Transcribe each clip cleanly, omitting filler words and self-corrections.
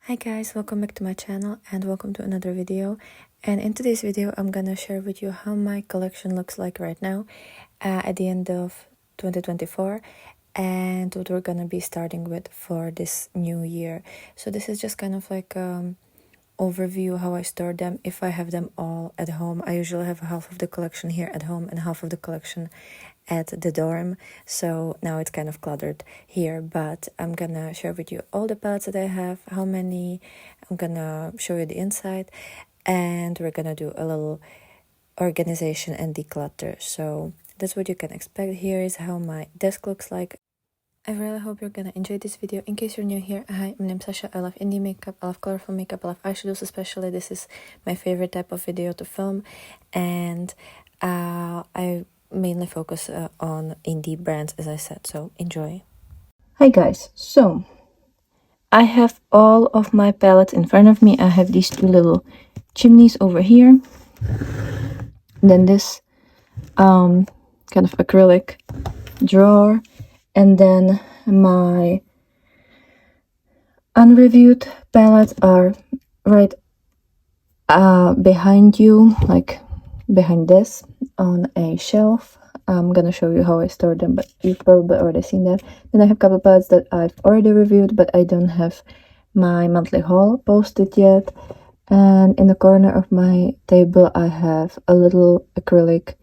Hi guys, welcome back to my channel and welcome to another video. And in today's video I'm gonna share with you how my collection looks like right now at the end of 2024 and what we're gonna be starting with for this new year. So this is just kind of like overview how I store them. If I have them all at home, I usually have half of the collection here at home and half of the collection at the dorm, so now it's kind of cluttered here, but I'm gonna share with you all the palettes that I have, how many. I'm gonna show you the inside, and we're gonna do a little organization and declutter. So that's what you can expect. Here is how my desk looks like. I really hope you're gonna enjoy this video. In case you're new here, hi, my name's Sasha. I love indie makeup, I love colorful makeup, I love eyeshadows especially. This is my favorite type of video to film, and I mainly focus on indie brands, as I said, so enjoy. Hi guys, so I have all of my palettes in front of me. I have these two little chimneys over here, and then this kind of acrylic drawer, and then my unreviewed palettes are right behind you, like behind this on a shelf. I'm gonna show you how I store them, but you've probably already seen that. Then I have a couple palettes that I've already reviewed, but I don't have my monthly haul posted yet. And in the corner of my table I have a little acrylic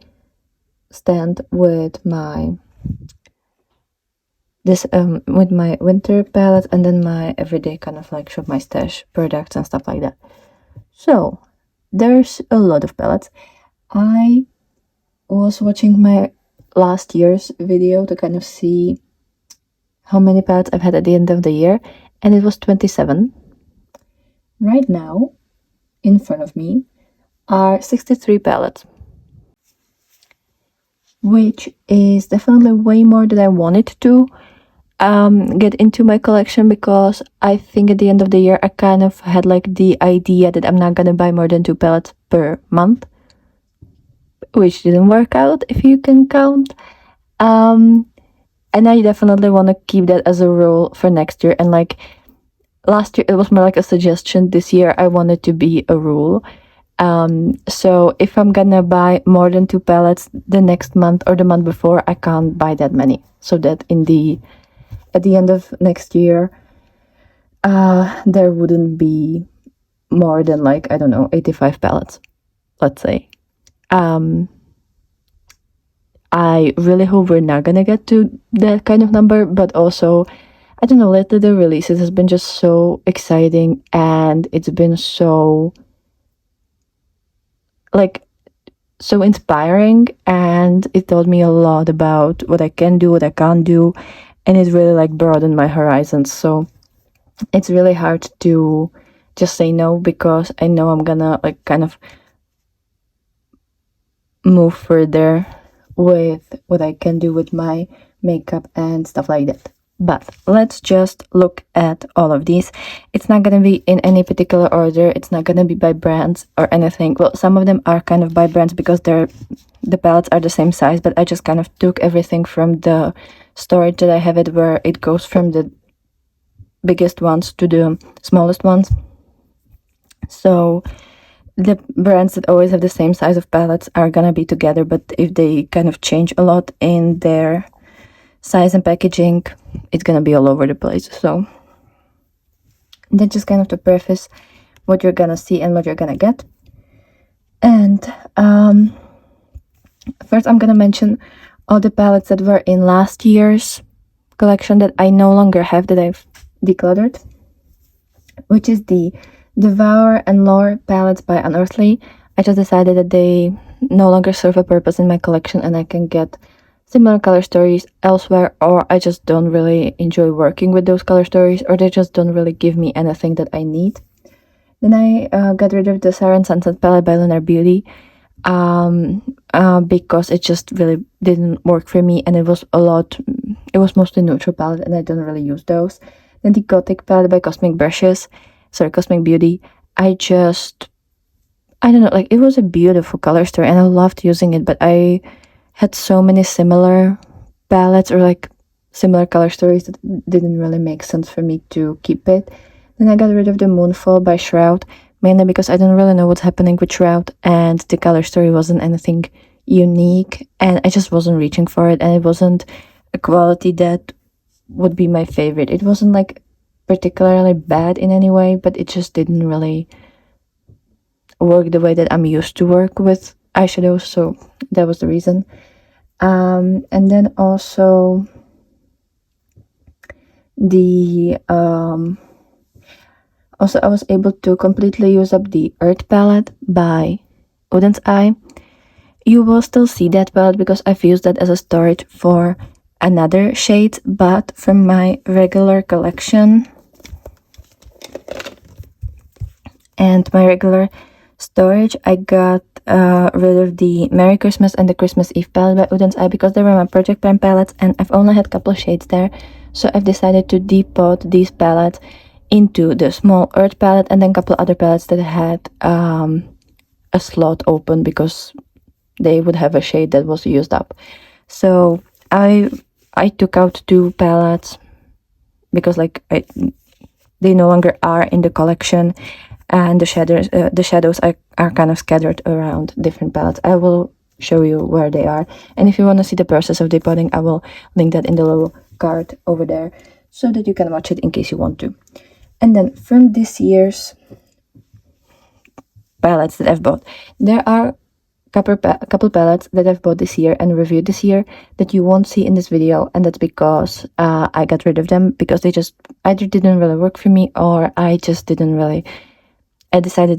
stand with my winter palette, and then my everyday kind of like shop my stash products and stuff like that. So there's a lot of palettes. I was watching my last year's video to kind of see how many palettes I've had at the end of the year, and it was 27. Right now, in front of me, are 63 palettes, which is definitely way more than I wanted to get into my collection, because I think at the end of the year I kind of had like the idea that I'm not gonna buy more than 2 palettes per month, which didn't work out, if you can count. And I definitely want to keep that as a rule for next year. And like last year it was more like a suggestion. This year I want it to be a rule. So if I'm gonna buy more than 2 palettes the next month or the month before, I can't buy that many, so that at the end of next year there wouldn't be more than like, I don't know, 85 palettes, let's say. I really hope we're not gonna get to that kind of number, but also, I don't know, lately the releases has been just so exciting, and it's been so so inspiring, and it taught me a lot about what I can do, what I can't do, and it really like broadened my horizons. So it's really hard to just say no, because I know I'm gonna like kind of move further with what I can do with my makeup and stuff like that. But let's just look at all of these. It's not gonna be in any particular order. It's not gonna be by brands or anything. Well, some of them are kind of by brands because the palettes are the same size, but I just kind of took everything from the storage that I have it, where it goes from the biggest ones to the smallest ones. So the brands that always have the same size of palettes are gonna be together, but if they kind of change a lot in their size and packaging, it's gonna be all over the place. So that's just kind of to preface what you're gonna see and what you're gonna get. And first I'm gonna mention all the palettes that were in last year's collection that I no longer have, that I've decluttered, which is the Devour and Lore palettes by Unearthly. I just decided that they no longer serve a purpose in my collection, and I can get similar color stories elsewhere, or I just don't really enjoy working with those color stories, or they just don't really give me anything that I need. Then I got rid of the Siren Sunset palette by Lunar Beauty because it just really didn't work for me, and it was mostly neutral palette, and I don't really use those. Then the Gothic palette by Cosmic Beauty. I don't know, like, it was a beautiful color story and I loved using it, but I had so many similar palettes or like similar color stories that didn't really make sense for me to keep it. Then I got rid of the Moonfall by Shroud, mainly because I didn't really know what's happening with Shroud, and the color story wasn't anything unique, and I just wasn't reaching for it, and it wasn't a quality that would be my favorite. It wasn't like particularly bad in any way, but it just didn't really work the way that I'm used to work with eyeshadows, so that was the reason. And then also I was able to completely use up the Earth palette by Odin's Eye. You will still see that palette because I've used that as a storage for another shade, but from my regular collection and my regular storage, I got rid of the Merry Christmas and the Christmas Eve palette by Udon's Eye because they were my Project Prime palettes and I've only had a couple of shades there. So I've decided to depot these palettes into the small Earth palette and then a couple other palettes that had a slot open because they would have a shade that was used up. So I took out 2 palettes because they no longer are in the collection, and the shadows are kind of scattered around different palettes. I will show you where they are, and if you want to see the process of depotting, I will link that in the little card over there so that you can watch it in case you want to. And then from this year's palettes that I've bought, there are a couple palettes that I've bought this year and reviewed this year that you won't see in this video, and that's because I got rid of them because they just either didn't really work for me or I decided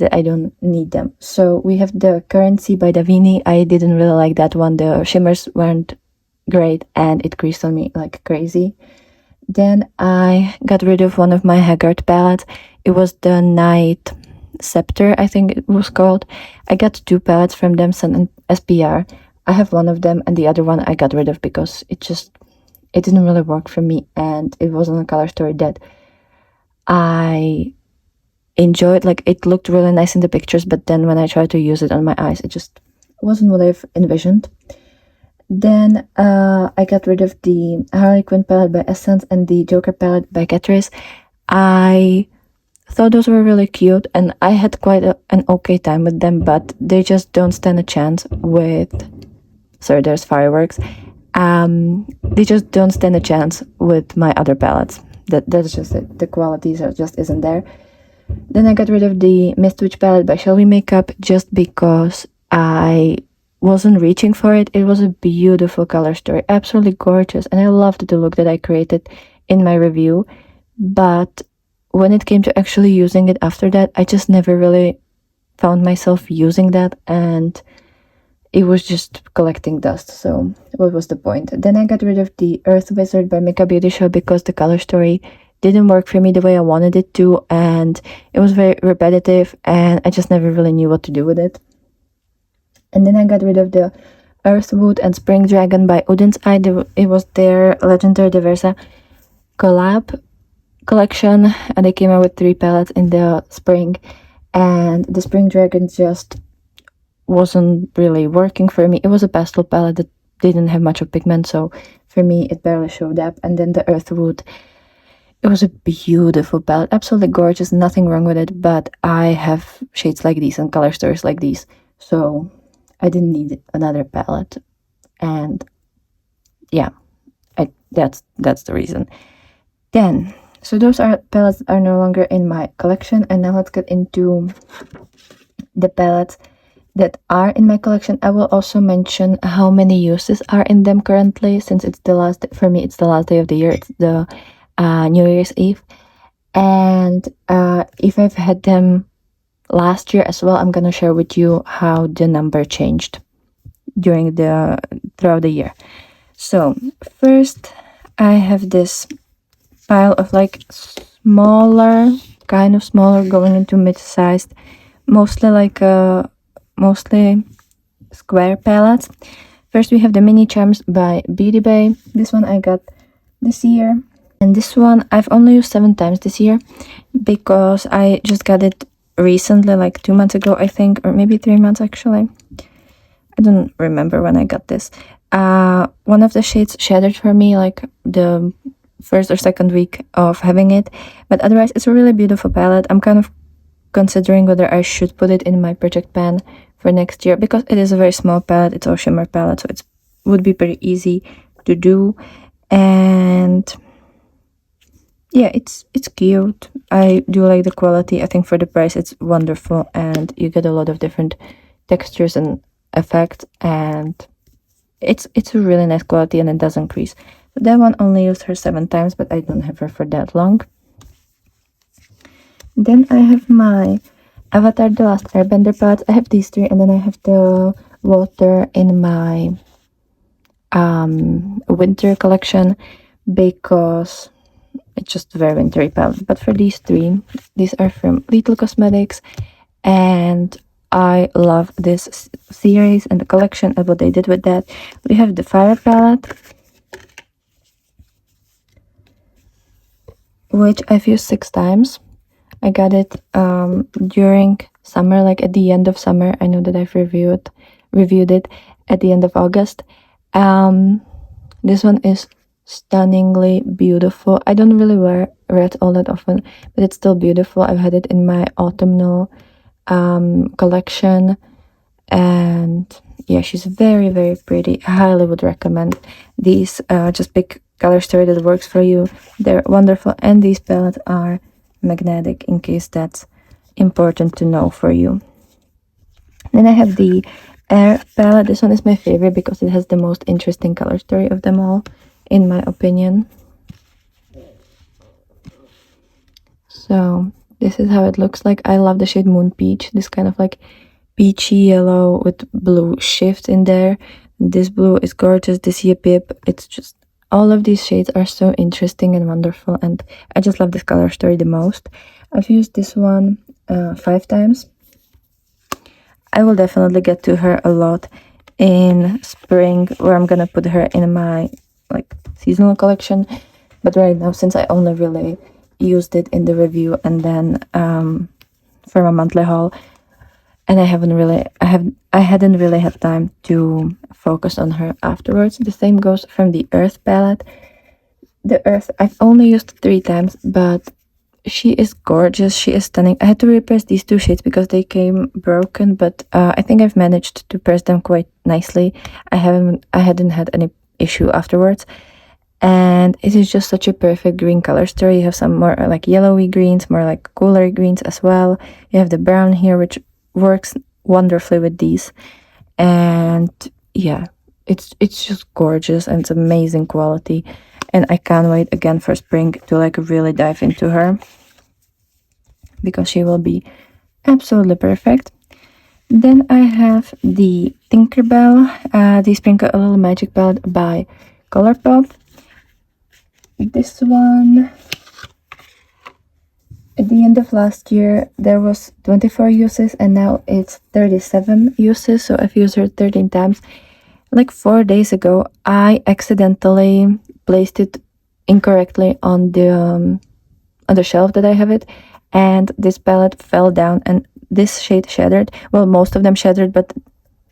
that I don't need them. So we have the Currency by Davini. I didn't really like that one. The shimmers weren't great and it creased on me like crazy. Then I got rid of one of my Haggard palettes. It was the Night Scepter, I think it was called. I got 2 palettes from them, Sun and SPR. I have one of them and the other one I got rid of because it didn't really work for me and it wasn't a color story that I enjoyed. Like, it looked really nice in the pictures, but then when I tried to use it on my eyes, it just wasn't what I've envisioned. Then I got rid of the Harley Quinn palette by Essence and the Joker palette by Catrice. I thought those were really cute and I had quite an okay time with them, but they just don't stand a chance with... Sorry, there's fireworks. They just don't stand a chance with my other palettes. That's just it. The quality just isn't there. Then I got rid of the Mist Witch palette by Shall We Makeup just because I wasn't reaching for it. It was a beautiful color story, absolutely gorgeous, and I loved the look that I created in my review. But when it came to actually using it after that, I just never really found myself using that, and it was just collecting dust, so what was the point? Then I got rid of the Earth Wizard by Makeup Beauty Show because the color story didn't work for me the way I wanted it to, and it was very repetitive and I just never really knew what to do with it. And then I got rid of the Earthwood and Spring Dragon by Udin's Eye. It was their Legendary Diversa collab collection, and they came out with 3 palettes in the spring, and the Spring Dragon just wasn't really working for me. It was a pastel palette that didn't have much of pigment, so for me it barely showed up. And then the Earthwood, it was a beautiful palette, absolutely gorgeous, nothing wrong with it, but I have shades like these and color stories like these, so I didn't need another palette. And yeah, that's the reason. Then, so those palettes are no longer in my collection, and now let's get into the palettes that are in my collection. I will also mention how many uses are in them currently, since it's the last, for me, it's the last day of the year. It's the New Year's Eve, and if I've had them last year as well, I'm gonna share with you how the number changed throughout the year. So first, I have this pile of like smaller going into mid-sized, mostly square palettes. First we have the Mini Charms by Beauty Bay. This one I got this year, and this one I've only used 7 times this year because I just got it recently, like 2 months ago I think, or maybe 3 months actually. I don't remember when I got this. One of the shades shattered for me, like the first or second week of having it. But otherwise, it's a really beautiful palette. I'm kind of considering whether I should put it in my project pan for next year, because it is a very small palette. It's all shimmer palette, so it would be pretty easy to do. And yeah, it's cute. I do like the quality. I think for the price it's wonderful, and you get a lot of different textures and effects, and it's a really nice quality, and it doesn't crease. That one only used her 7 times, but I don't have her for that long. Then I have my Avatar The Last Airbender palettes. I have these 3, and then I have the water in my winter collection, because it's just a very wintry palette. But for these 3, these are from Little Cosmetics, and I love this series and the collection and what they did with that. We have the Fire palette, which I've used 6 times. I got it during summer, like at the end of summer. I know that I've reviewed it at the end of August. This one is stunningly beautiful. I don't really wear red all that often, but it's still beautiful. I've had it in my autumnal collection, and yeah, she's very, very pretty. I highly would recommend these. Just pick color story that works for you. They're wonderful, and these palettes are magnetic, in case that's important to know for you. Then I have the Air palette. This one is my favorite because it has the most interesting color story of them all, in my opinion. So this is how it looks like. I love the shade Moon Peach, this kind of like peachy yellow with blue shift in there. This blue is gorgeous. This Pip, it's just, all of these shades are so interesting and wonderful, and I just love this color story the most. I've used this one 5 times. I will definitely get to her a lot in spring, where I'm gonna put her in my like seasonal collection. But right now, since I only really used it in the review and then for my monthly haul, and I hadn't really had time to focus on her afterwards. The same goes from the Earth palette. The Earth I've only used 3 times, but she is gorgeous. She is stunning. I had to repress these 2 shades because they came broken, but I think I've managed to press them quite nicely. I hadn't had any issue afterwards. And it is just such a perfect green color story. You have some more like yellowy greens, more like cooler greens as well. You have the brown here, which works wonderfully with these. And yeah, it's just gorgeous, and it's amazing quality. And I can't wait again for spring to like really dive into her, because she will be absolutely perfect. Then I have the Tinkerbell, the Sprinkle a Little Magic palette by Colourpop. This one, at the end of last year, there was 24 uses, and now it's 37 uses, so I've used her 13 times. Like 4 days ago, I accidentally placed it incorrectly on the shelf that I have it, and this palette fell down, and this shade shattered. Well, most of them shattered, but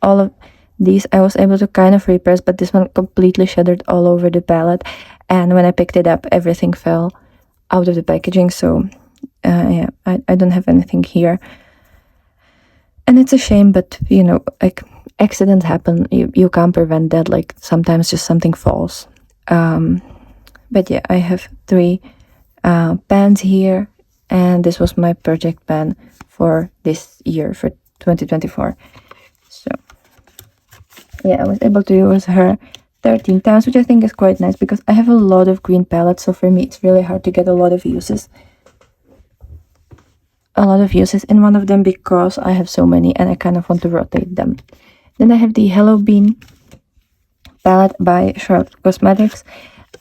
all of these I was able to kind of repress, but this one completely shattered all over the palette, and when I picked it up, everything fell out of the packaging. So yeah, I don't have anything here, and it's a shame, but you know, like, accidents happen. You can't prevent that. Like, sometimes just something falls. But yeah, I have 3 pans here, and this was my project pan for this year, for 2024. So yeah, I was able to use her 13 times, which I think is quite nice, because I have a lot of green palettes, so for me it's really hard to get a lot of uses in one of them, because I have so many and I kind of want to rotate them. Then I have the Hello Bean palette by Sharp Cosmetics.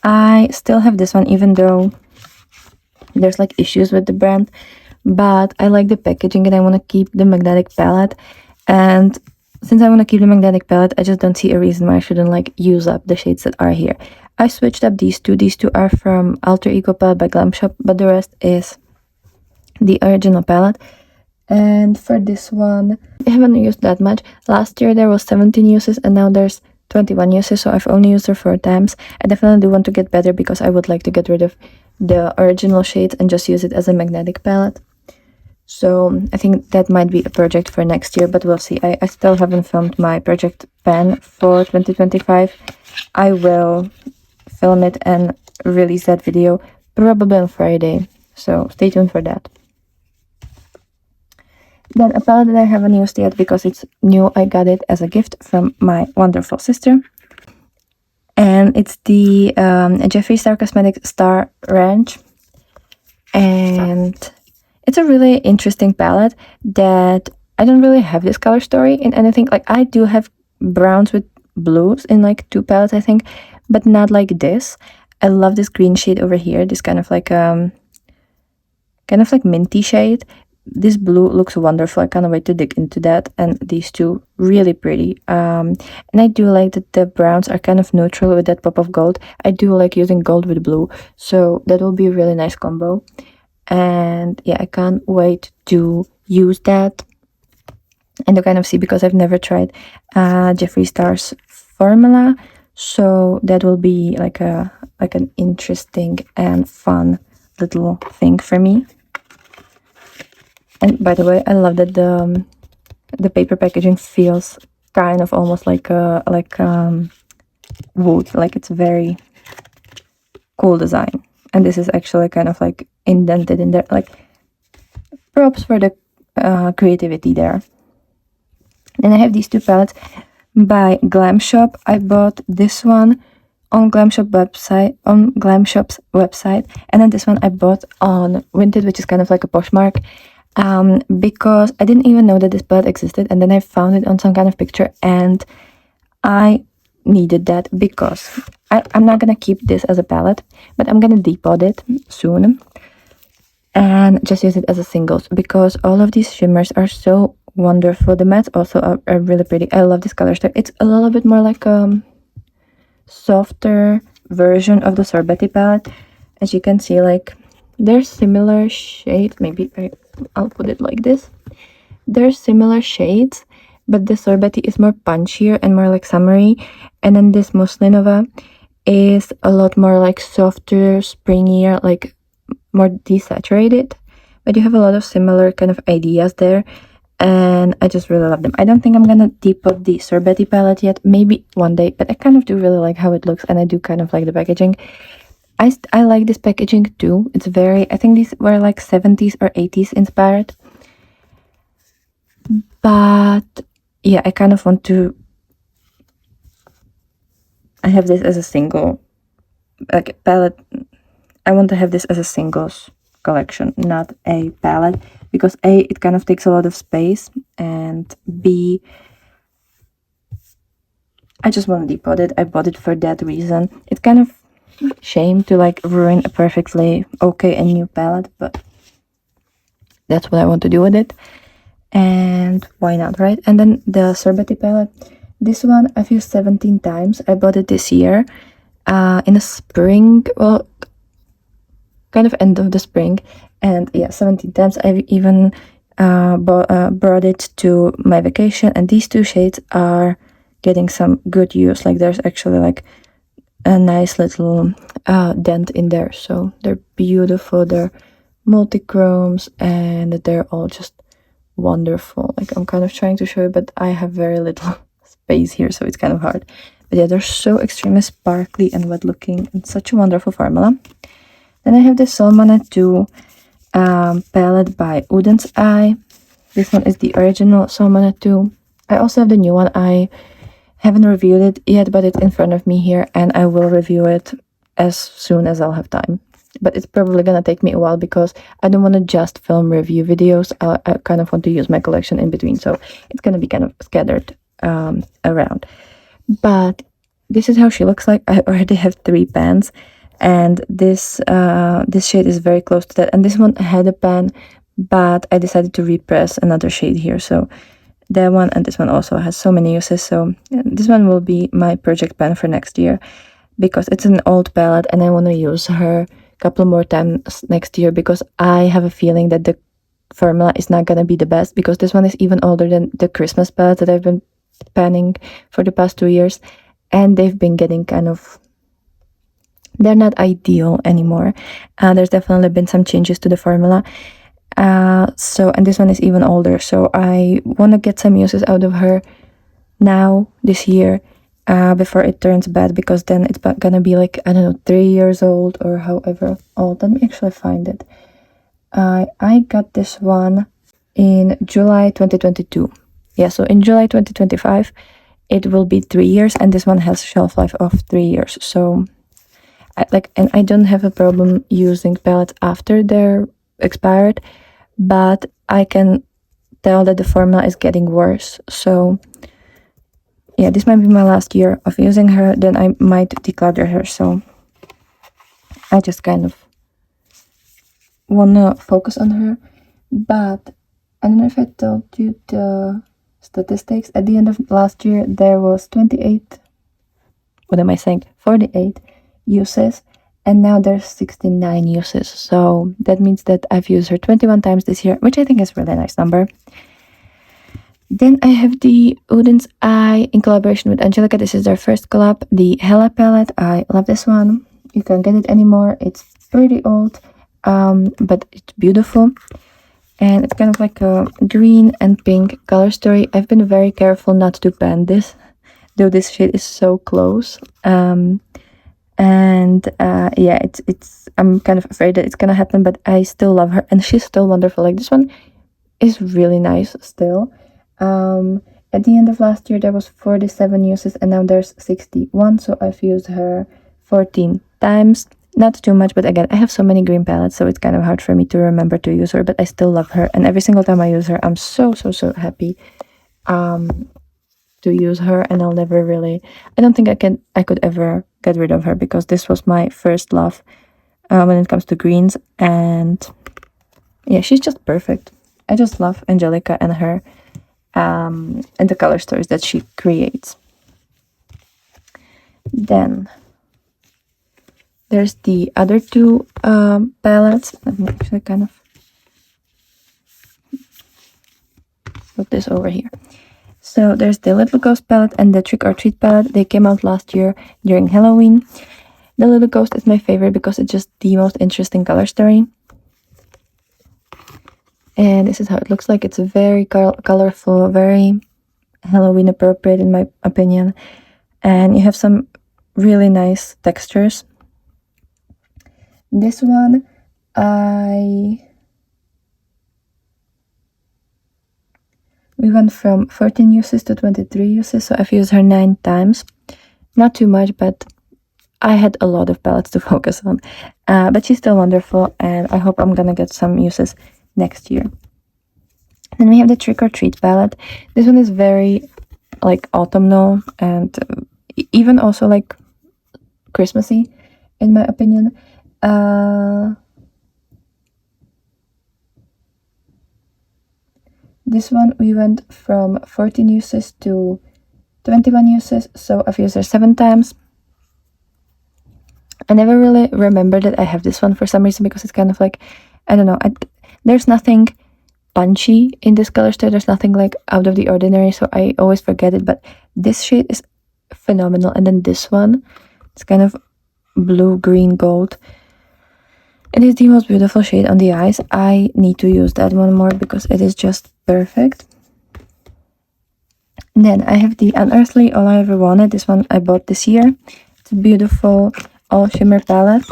I still have this one, even though there's like issues with the brand, but I like the packaging and I want to keep the magnetic palette. And since I want to keep the magnetic palette, I just don't see a reason why I shouldn't like use up the shades that are here. I switched up these 2. These 2 are from Alter Ego palette by Glam Shop, but the rest is the original palette. And for this one, I haven't used that much. Last year there was 17 uses, and now there's 21 uses, so I've only used her 4 times. I definitely do want to get better because I would like to get rid of the original shades and just use it as a magnetic palette. So I think that might be a project for next year, but we'll see. I still haven't filmed my project pan for 2025. I will film it and release that video probably on Friday, so stay tuned for that. Then a palette that I haven't used yet because it's new. I got it as a gift from my wonderful sister. And it's the Jeffree Star Cosmetics Star Ranch. And it's a really interesting palette that I don't really have this color story in anything. Like, I do have browns with blues in like 2 palettes, I think, but not like this. I love this green shade over here, this kind of like minty shade. This blue looks wonderful. I can't wait to dig into that. And these two, really pretty. And I do like that the browns are kind of neutral with that pop of gold. I do like using gold with blue, so that will be a really nice combo. And yeah, I can't wait to use that and to kind of see, because I've never tried Jeffree Star's formula, so that will be like an interesting and fun little thing for me. And by the way, I love that the paper packaging feels kind of almost like wood. Like, it's very cool design. And this is actually kind of like indented in there. Like, props for the creativity there. Then I have these 2 palettes by Glam Shop. I bought this one on Glam Shop's website, and then this one I bought on Vinted, which is kind of like a Poshmark. Because I didn't even know that this palette existed, and then I found it on some kind of picture, and I needed that because I'm not gonna keep this as a palette, but I'm gonna depot it soon and just use it as a singles, because all of these shimmers are so wonderful. The mattes also are really pretty. I love this color story. It's a little bit more like a softer version of the Sorbet palette. As you can see, like, they're similar shades. Maybe I'll put it like this. They're similar shades, but the Sorbet is more punchier and more like summery, and then this Muslinova is a lot more like softer, springier, like more desaturated. But you have a lot of similar kind of ideas there, and I just really love them. I don't think I'm gonna depot the Sorbet palette yet, maybe one day, but I kind of do really like how it looks, and I do kind of like the packaging. I like this packaging too. It's very, I think these were like 70s or 80s inspired. But yeah, I kind of want to, I have this as a single, like, palette. I want to have this as a singles collection, not a palette, because A, it kind of takes a lot of space, and B, I just want to depot it. I bought it for that reason. It's kind of shame to like ruin a perfectly okay and new palette, but that's what I want to do with it, and why not, right? And then the Sorbet palette, this one I've used 17 times. I bought it this year in the spring, well, kind of end of the spring, and yeah, 17 times. I've even brought it to my vacation, and these 2 shades are getting some good use. Like, there's actually like a nice little dent in there, so they're beautiful. They're multi-chromes, and they're all just wonderful. Like, I'm kind of trying to show you, but I have very little space here, so it's kind of hard. But yeah, they're so extremely sparkly and wet looking, and such a wonderful formula. Then I have the Solmona 2 palette by Uden's Eye. This one is the original Solmona 2. I also have the new one. I haven't reviewed it yet, but it's in front of me here, and I will review it as soon as I'll have time. But it's probably gonna take me a while because I don't want to just film review videos. I kind of want to use my collection in between, so it's gonna be kind of scattered around. But this is how she looks like. I already have 3 pans, and this shade is very close to that. And this one had a pan, but I decided to repress another shade here, so that one and this one also has so many uses. So this one will be my project pan for next year, because it's an old palette and I want to use her a couple more times next year, because I have a feeling that the formula is not gonna be the best, because this one is even older than the Christmas palette that I've been panning for the past 2 years, and they've been getting kind of, they're not ideal anymore. There's definitely been some changes to the formula. So, and this one is even older, so I want to get some uses out of her now this year, before it turns bad, because then it's gonna be like, I don't know, 3 years old or however old. Let me actually find it. I got this one in July 2022. Yeah, so in July 2025 it will be 3 years, and this one has shelf life of 3 years. So and I don't have a problem using palettes after they're expired, but I can tell that the formula is getting worse. So yeah, this might be my last year of using her, then I might declutter her. So I just kind of wanna focus on her. But I don't know if I told you the statistics. At the end of last year there was 28, what am I saying, 48 uses, and now there's 69 uses. So that means that I've used her 21 times this year, which I think is a really nice number. Then I have the Udin's Eye in collaboration with Angelica. This is their first collab, the Hella palette. I love this one. You can't get it anymore. It's pretty old, but it's beautiful. And it's kind of like a green and pink color story. I've been very careful not to pan this, though this shade is so close. Yeah, it's I'm kind of afraid that it's gonna happen, but I still love her, and she's still wonderful. Like, this one is really nice still. At the end of last year there was 47 uses, and now there's 61, so I've used her 14 times. Not too much, but again, I have so many green palettes, so it's kind of hard for me to remember to use her, but I still love her, and every single time I use her I'm so happy to use her. And I'll never really, I don't think I could ever get rid of her, because this was my first love when it comes to greens. And yeah, she's just perfect. I just love Angelica and her, and the color stories that she creates. Then there's the other two palettes. Let me actually kind of put this over here. So there's the Little Ghost palette and the Trick or Treat palette. They came out last year during Halloween. The Little Ghost is my favorite because it's just the most interesting color story. And this is how it looks like. It's very colorful, very Halloween appropriate in my opinion. And you have some really nice textures. This one, we went from 14 uses to 23 uses, so I've used her 9 times. Not too much, but I had a lot of palettes to focus on. But she's still wonderful, and I hope I'm gonna get some uses next year. Then we have the Trick or Treat palette. This one is very like autumnal, and even also like Christmassy in my opinion. This one we went from 14 uses to 21 uses, so I've used her 7 times. I never really remember that I have this one for some reason, because it's kind of like, I don't know, there's nothing punchy in this color story. There's nothing like out of the ordinary, so I always forget it. But this shade is phenomenal. And then this one, it's kind of blue, green, gold. It is the most beautiful shade on the eyes. I need to use that one more because it is just perfect. And then I have the Unearthly All I Ever Wanted. This one I bought this year. It's a beautiful all shimmer palette.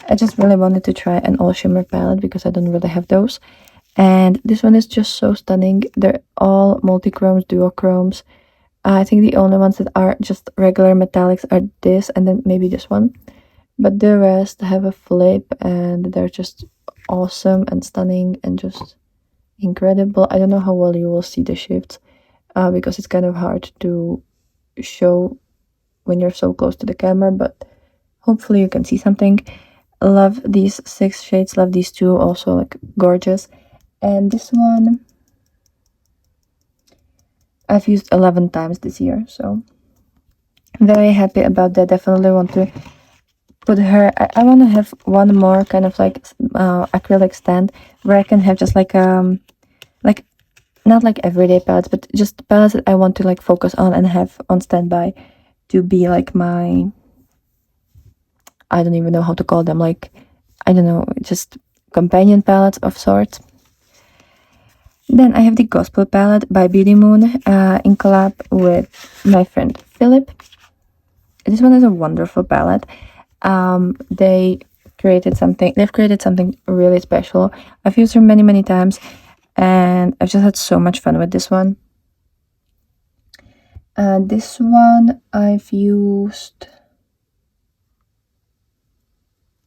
I just really wanted to try an all shimmer palette because I don't really have those. And this one is just so stunning. They're all multi-chromes, duochromes. I think the only ones that are just regular metallics are this and then maybe this one. But the rest have a flip, and they're just awesome and stunning and just incredible. I don't know how well you will see the shifts because it's kind of hard to show when you're so close to the camera, but hopefully you can see something. Love these 6 shades, love these 2, also like gorgeous. And this one I've used 11 times this year, so very happy about that. Definitely want to put her, I want to have one more kind of like acrylic stand where I can have just like not like everyday palettes, but just palettes that I want to like focus on and have on standby to be like my, I don't even know how to call them, like, I don't know, just companion palettes of sorts. Then I have the Gospel palette by Beauty Moon in collab with my friend Philip. This one is a wonderful palette. They've created something really special. I've used her many times, and I've just had so much fun with this one. This one I've used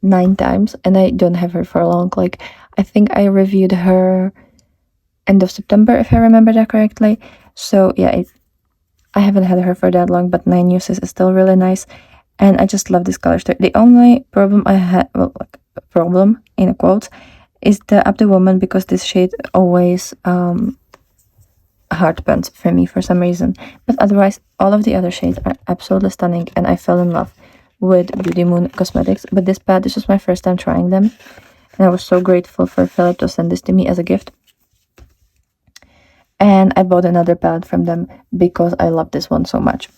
9 times, and I don't have her for long. Like, I think I reviewed her end of September, if I remember that correctly. So yeah, I haven't had her for that long, but 9 uses is still really nice. And I just love this color story. The only problem I had, well, like, problem in quotes, is the Up the Woman, because this shade always heart burns for me for some reason. But otherwise, all of the other shades are absolutely stunning, and I fell in love with Beauty Moon Cosmetics. But this palette, this was my first time trying them, and I was so grateful for Philip to send this to me as a gift. And I bought another palette from them because I love this one so much.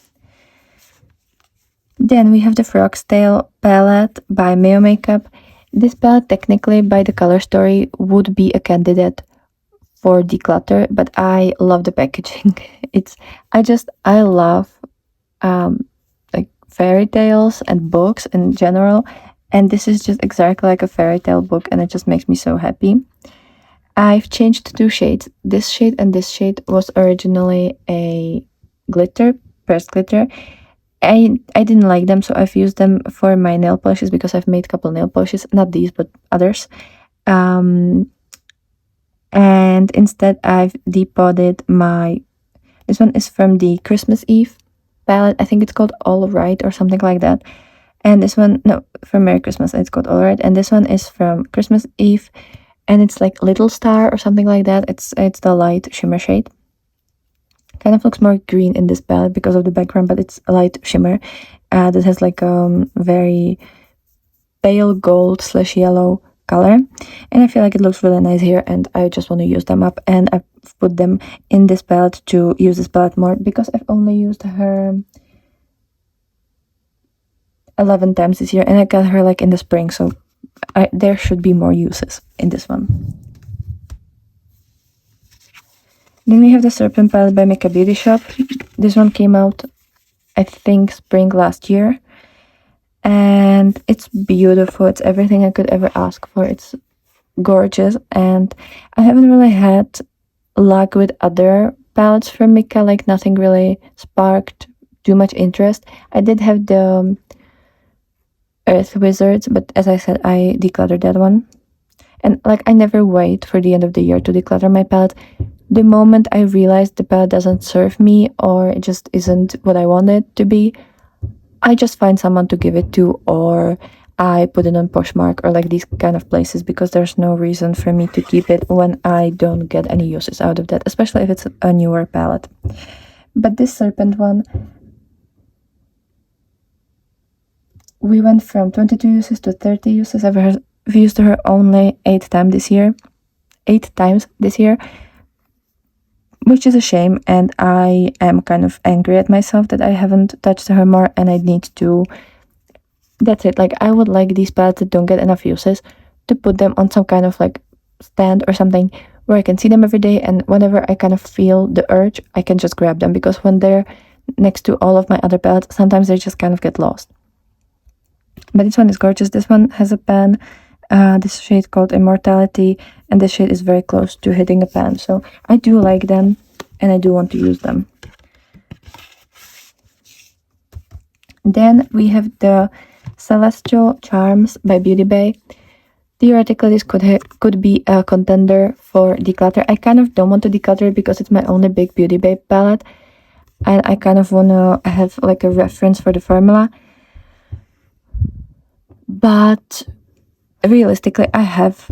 Then we have the Frog's Tale palette by Mayo Makeup. This palette, technically, by the color story, would be a candidate for declutter, but I love the packaging. I love like fairy tales and books in general, and this is just exactly like a fairy tale book, and it just makes me so happy. I've changed 2 shades. This shade and this shade was originally a glitter, pressed glitter. I didn't like them, so I've used them for my nail polishes, because I've made a couple nail polishes, not these, but others. And instead I've depotted this one is from the Christmas Eve palette. I think it's called All Right or something like that. And this one, no, from Merry Christmas, it's called All Right. And this one is from Christmas Eve, and it's like Little Star or something like that. It's the light shimmer shade. Kind of looks more green in this palette because of the background, but it's a light shimmer that has like very pale gold / yellow color, and I feel like it looks really nice here, and I just want to use them up, and I've put them in this palette to use this palette more, because I've only used her 11 times this year, and I got her like in the spring, so there should be more uses in this one. Then we have the Serpent palette by Makeup Beauty Shop. This one came out, I think, spring last year, and it's beautiful. It's everything I could ever ask for. It's gorgeous, and I haven't really had luck with other palettes from Mika. Like, nothing really sparked too much interest. I did have the Earth Wizards, but as I said, I decluttered that one. And like, I never wait for the end of the year to declutter my palette. The moment I realize the palette doesn't serve me, or it just isn't what I want it to be, I just find someone to give it to, or I put it on Poshmark or like these kind of places, because there's no reason for me to keep it when I don't get any uses out of that, especially if it's a newer palette. But this Serpent one, we went from 22 uses to 30 uses. I've used her only 8 times this year, which is a shame, and I am kind of angry at myself that I haven't touched her more, and I need to. That's it. Like, I would like these palettes that don't get enough uses to put them on some kind of like stand or something where I can see them every day, and whenever I kind of feel the urge, I can just grab them, because when they're next to all of my other palettes, sometimes they just kind of get lost. But this one is gorgeous. This one has a pan, this shade called Immortality, and this shade is very close to hitting a pan, so I do like them, and I do want to use them. Then we have the Celestial Charms by Beauty Bay. Theoretically, this could be a contender for declutter. I kind of don't want to declutter because it's my only big Beauty Bay palette, and I kind of want to have like a reference for the formula. But realistically, I have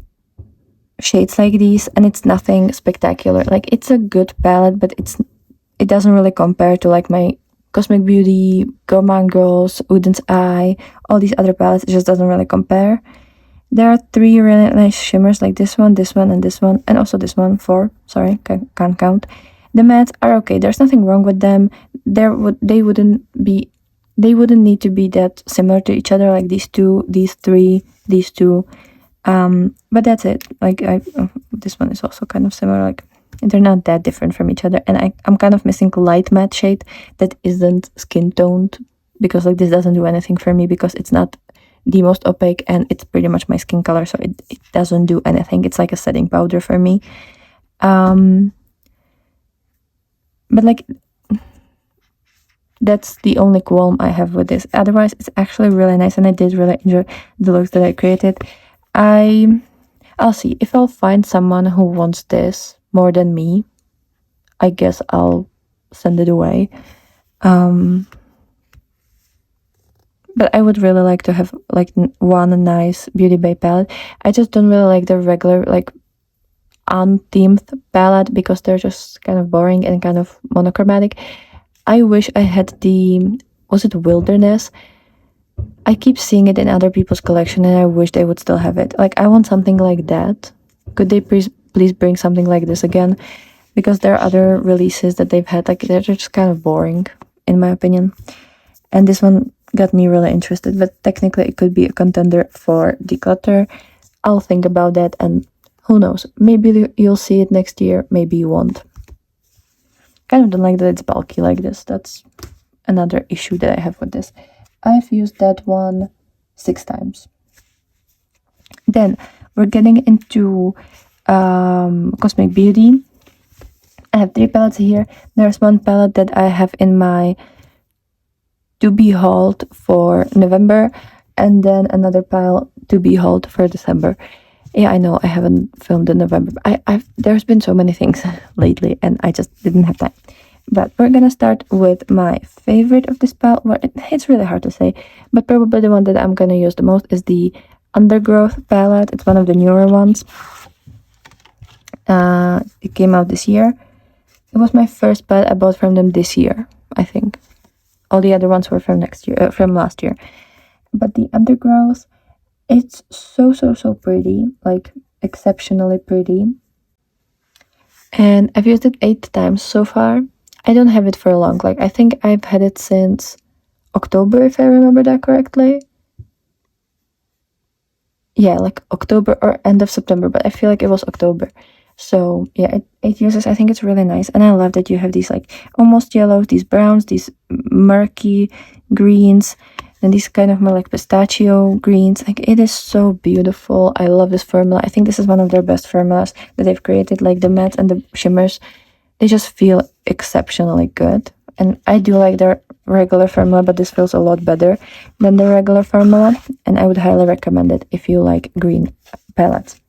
shades like these, and it's nothing spectacular. Like, it's a good palette, but it doesn't really compare to like my Cosmic Beauty, Gourmand Girls, Uden's Eye, all these other palettes. It just doesn't really compare. There are 3 really nice shimmers, like this one, and this one, and also this one. 4, sorry, can't count. The mattes are okay. There's nothing wrong with them. They wouldn't be they wouldn't need to be that similar to each other, like these two, these three, these two. But that's it. Like this one is also kind of similar, like they're not that different from each other. And I'm kind of missing light matte shade that isn't skin toned, because like this doesn't do anything for me because it's not the most opaque and it's pretty much my skin color, so it doesn't do anything. It's like a setting powder for me. But like that's the only qualm I have with this. Otherwise, it's actually really nice, and I did really enjoy the looks that I created. I'll see if I'll find someone who wants this more than me. I guess I'll send it away. But I would really like to have like one nice Beauty Bay palette. I just don't really like the regular like unthemed palette because they're just kind of boring and kind of monochromatic. I wish I had the, was it Wilderness? I keep seeing it in other people's collection and I wish they would still have it. Like I want something like that. Could they please bring something like this again? Because there are other releases that they've had, like they're just kind of boring in my opinion. And this one got me really interested, but technically it could be a contender for declutter. I'll think about that, and who knows, maybe you'll see it next year, maybe you won't. Kind of don't like that it's bulky like this. That's another issue that I have with this. I've used that one 6 times. Then we're getting into Cosmic Beauty. I have 3 palettes here. There's one palette that I have in my to be hauled for November, and then another pile to be hauled for December. Yeah, I know I haven't filmed in November. There's been so many things lately and I just didn't have time. But we're gonna start with my favorite of this palette. Well, it's really hard to say, but probably the one that I'm gonna use the most is the Undergrowth palette. It's one of the newer ones. It came out this year. It was my first palette I bought from them this year, I think. All the other ones were from last year. But the Undergrowth, it's so pretty, like exceptionally pretty. And I've used it 8 times so far. I don't have it for long. Like I think I've had it since October, if I remember that correctly. Yeah, like October or end of September, but I feel like it was October. So yeah, 8 uses. I think it's really nice, and I love that you have these like almost yellows, these browns, these murky greens, and these kind of more like pistachio greens. Like it is so beautiful. I love this formula. I think this is one of their best formulas that they've created. Like the mattes and the shimmers, they just feel exceptionally good. And I do like their regular formula, but this feels a lot better than the regular formula, and I would highly recommend it if you like green palettes.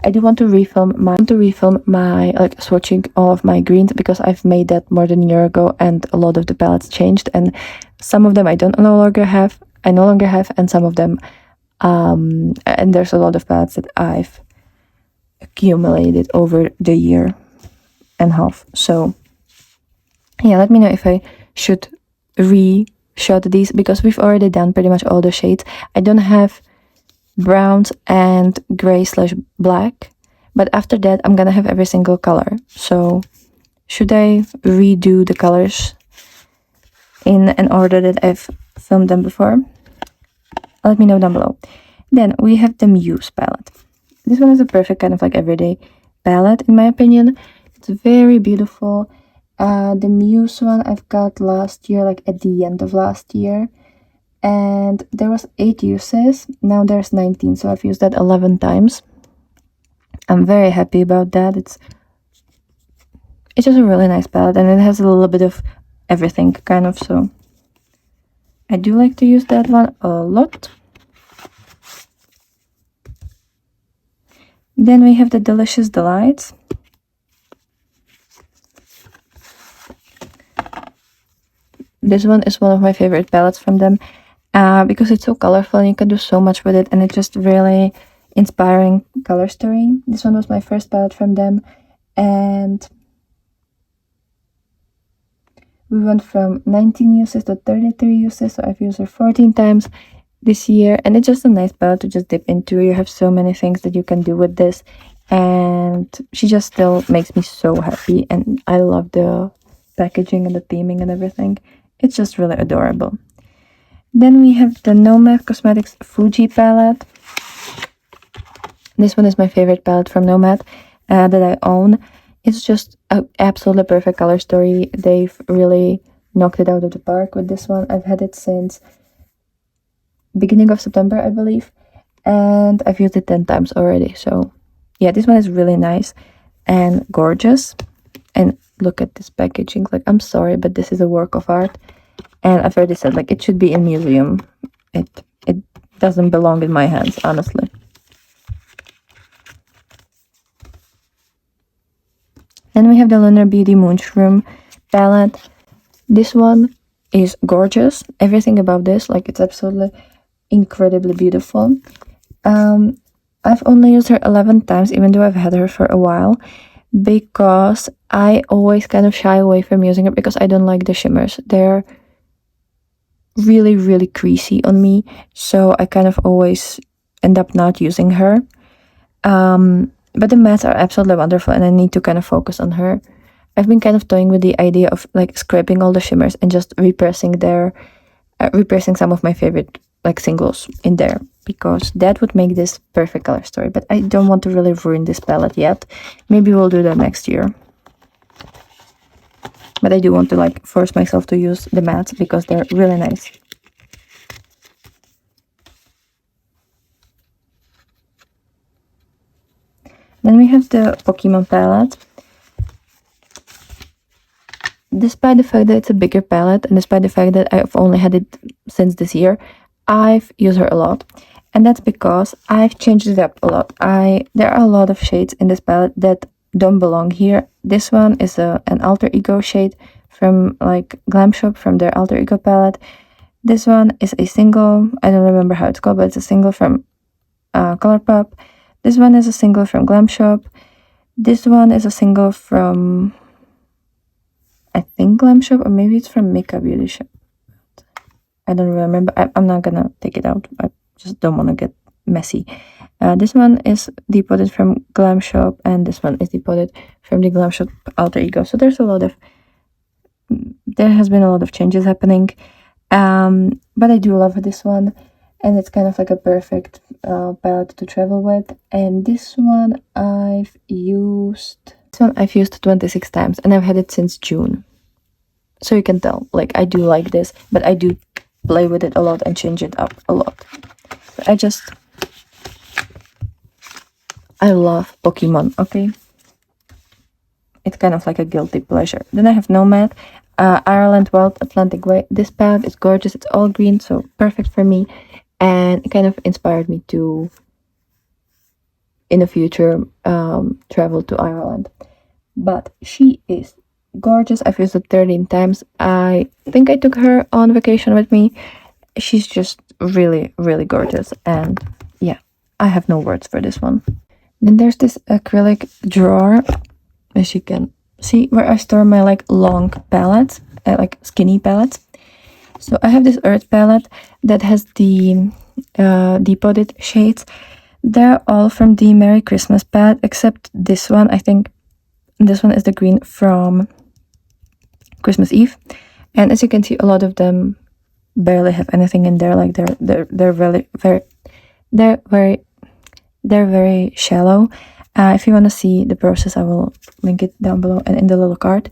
I do want to refilm my like swatching all of my greens, because I've made that more than a year ago and a lot of the palettes changed, and some of them I no longer have, and some of them and there's a lot of palettes that I've accumulated over the year and half. So yeah, let me know if I should re-shot these, because we've already done pretty much all the shades. I don't have browns and gray/black, but after that I'm gonna have every single color. So should I redo the colors in an order that I've filmed them before? Let me know down below. Then we have the Muse palette. This one is a perfect kind of like everyday palette in my opinion. It's very beautiful. The Muse one I've got last year, like at the end of last year, and there was 8 uses. Now there's 19, so I've used that 11 times. I'm very happy about that. It's just a really nice palette, and it has a little bit of everything kind of, so I do like to use that one a lot. Then we have the Delicious Delights. This one is one of my favorite palettes from them, because it's so colorful and you can do so much with it, and it's just really inspiring color story. This one was my first palette from them, and we went from 19 uses to 33 uses, so I've used her 14 times this year, and it's just a nice palette to just dip into. You have so many things that you can do with this, and she just still makes me so happy, and I love the packaging and the theming and everything. It's just really adorable. Then we have the Nomad Cosmetics Fuji palette. This one is my favorite palette from Nomad that I own. It's just an absolutely perfect color story. They've really knocked it out of the park with this one. I've had it since beginning of September, I believe, and I've used it 10 times already. So yeah, this one is really nice and gorgeous. And look at this packaging. Like, I'm sorry, but this is a work of art. And I've already said, like, it should be in a museum. It doesn't belong in my hands, honestly. Then we have the Lunar Beauty Moonshroom palette. This one is gorgeous. Everything about this, like, it's absolutely incredibly beautiful. I've only used her 11 times, even though I've had her for a while, because I always kind of shy away from using her because I don't like the shimmers. They're really, really creasy on me, so I kind of always end up not using her. But the mattes are absolutely wonderful, and I need to kind of focus on her. I've been kind of toying with the idea of like scraping all the shimmers and just repressing some of my favorite like singles in there, because that would make this perfect color story. But I don't want to really ruin this palette yet. Maybe we'll do that next year. But I do want to like force myself to use the mattes because they're really nice. Then we have the Pokemon palette. Despite the fact that it's a bigger palette, and despite the fact that I've only had it since this year, I've used her a lot. And that's because I've changed it up a lot. There are a lot of shades in this palette that don't belong here. This one is an alter ego shade from like Glam Shop, from their alter ego palette. This one is a single, I don't remember how it's called, but it's a single from Colourpop. This one is a single from Glam Shop. This one is a single from, I think, Glam Shop, or maybe it's from Makeup Beauty Shop. I don't remember. I'm not gonna take it out. I just don't want to get messy. This one is depotted from Glam Shop, and this one is depotted from the Glam Shop alter ego. So there has been a lot of changes happening. But I do love this one, and it's kind of like a perfect palette to travel with. And this one I've used 26 times, and I've had it since June. So you can tell, like, I do like this, but I do play with it a lot and change it up a lot. But I love Pokemon, okay? It's kind of like a guilty pleasure. Then I have Nomad, Ireland Wild Atlantic Way. This palette is gorgeous. It's all green, so perfect for me. And it kind of inspired me to, in the future, travel to Ireland. But she is gorgeous. I've used it 13 times. I think I took her on vacation with me. She's just really, really gorgeous. And yeah, I have no words for this one. Then there's this acrylic drawer, as you can see, where I store my like long palettes, like skinny palettes. So I have this Earth palette that has the depotted shades. They're all from the Merry Christmas palette, except this one. I think this one is the green from Christmas Eve. And as you can see, a lot of them barely have anything in there. Like they're very shallow. If you want to see the process, I will link it down below and in the little card.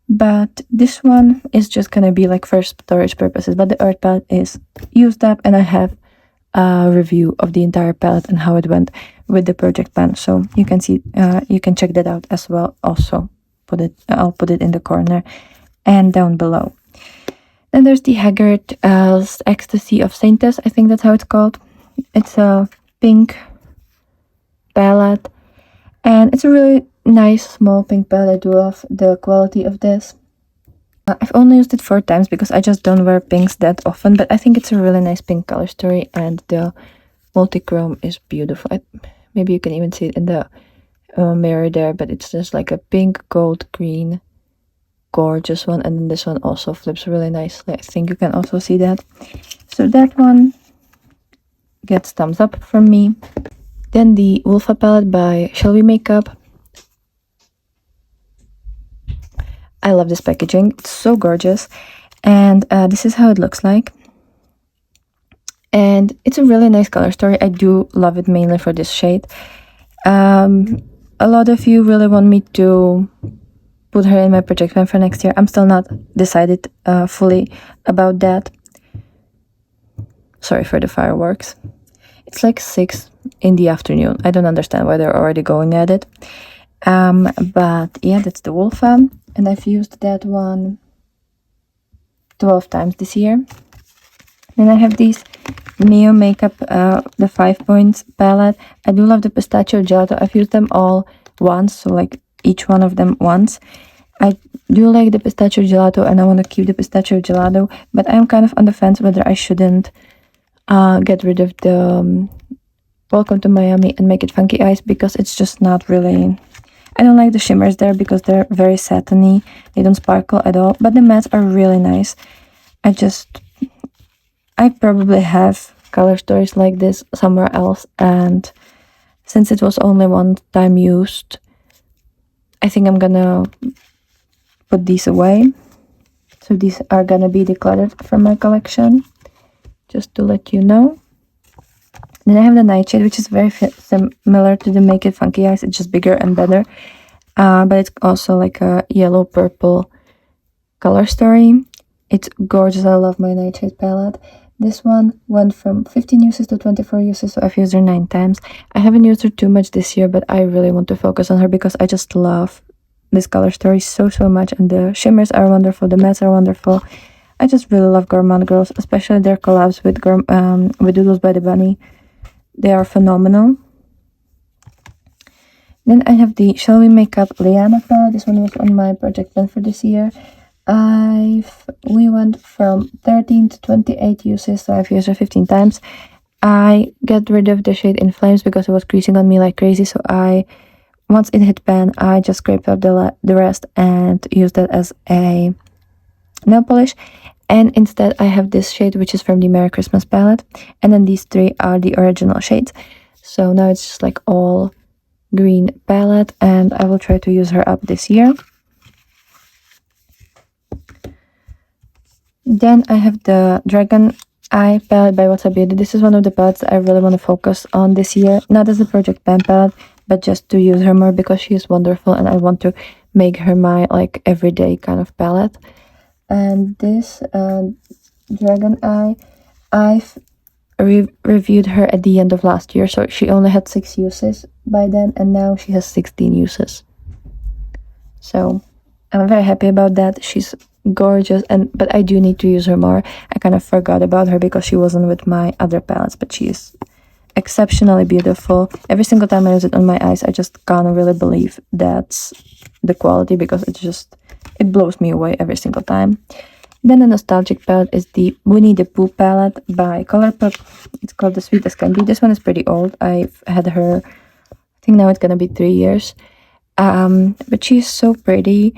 But this one is just gonna be like for storage purposes. But the Earth palette is used up, and I have a review of the entire palette and how it went with the project pan. So you can see, you can check that out as well. Also, I'll put it in the corner and down below. Then there's the Haggard Ecstasy of Saintess. I think that's how it's called. It's a pink palette, and it's a really nice small pink palette. I do love the quality of this. I've only used it 4 times because I just don't wear pinks that often, but I think it's a really nice pink color story, and the multi-chrome is beautiful. Maybe you can even see it in the mirror there, but it's just like a pink, gold, green, gorgeous one. And then this one also flips really nicely. I think you can also see that. So that one gets thumbs up from me. Then the Wolfa palette by Shall We Makeup. I love this packaging. It's so gorgeous. And this is how it looks like. And it's a really nice color story. I do love it mainly for this shade. A lot of you really want me to put her in my project plan for next year. I'm still not decided fully about that. Sorry for the fireworks. It's like 6 in the afternoon. I don't understand why they're already going at it. But yeah, that's the Wolfa, and I've used that one 12 times this year. Then I have these Mio Makeup, the 5 points palette. I do love the pistachio gelato. I've used them all once, so like each one of them once. I do like the pistachio gelato, and I want to keep the pistachio gelato, but I'm kind of on the fence whether I shouldn't get rid of the Welcome to Miami and make it Funky Eyes, because it's just not really... I don't like the shimmers there because they're very satiny. They don't sparkle at all, but the mattes are really nice. I probably have color stories like this somewhere else, and since it was only one time used, I think I'm gonna put these away. So these are gonna be decluttered from my collection, just to let you know. Then I have the Nightshade, which is very similar to the Make It Funky Eyes. It's just bigger and better. But it's also like a yellow-purple color story. It's gorgeous. I love my Nightshade palette. This one went from 15 uses to 24 uses, so I've used her 9 times. I haven't used her too much this year, but I really want to focus on her because I just love this color story so much. And the shimmers are wonderful. The mattes are wonderful. I just really love Gourmand Girls, especially their collabs with Doodles by the Bunny. They are phenomenal. Then I have the Shall We Make Up Liana palette. This one was on my project plan for this year. We went from 13 to 28 uses, so I've used it 15 times. I got rid of the shade In Flames because it was creasing on me like crazy, so once it hit pan, I just scraped up the rest and used that as a nail polish. And instead I have this shade, which is from the Merry Christmas palette, and then these 3 are the original shades. So now it's just like all green palette, and I will try to use her up this year. Then I have the Dragon Eye palette by What's Up Beauty. This is one of the palettes that I really want to focus on this year, not as a project pan palette, but just to use her more because she is wonderful, and I want to make her my like everyday kind of palette. And this Dragon Eye, I've reviewed her at the end of last year, so she only had 6 uses by then, and now she has 16 uses. So I'm very happy about that. She's gorgeous, but I do need to use her more. I kind of forgot about her because she wasn't with my other palettes, but she is exceptionally beautiful. Every single time I use it on my eyes, I just can't really believe that's the quality, because it blows me away every single time. Then the nostalgic palette is the Winnie the Pooh palette by Colourpop. It's called The Sweet as Candy. This one is pretty old. I've had her, I think now it's gonna be 3 years. But she's so pretty.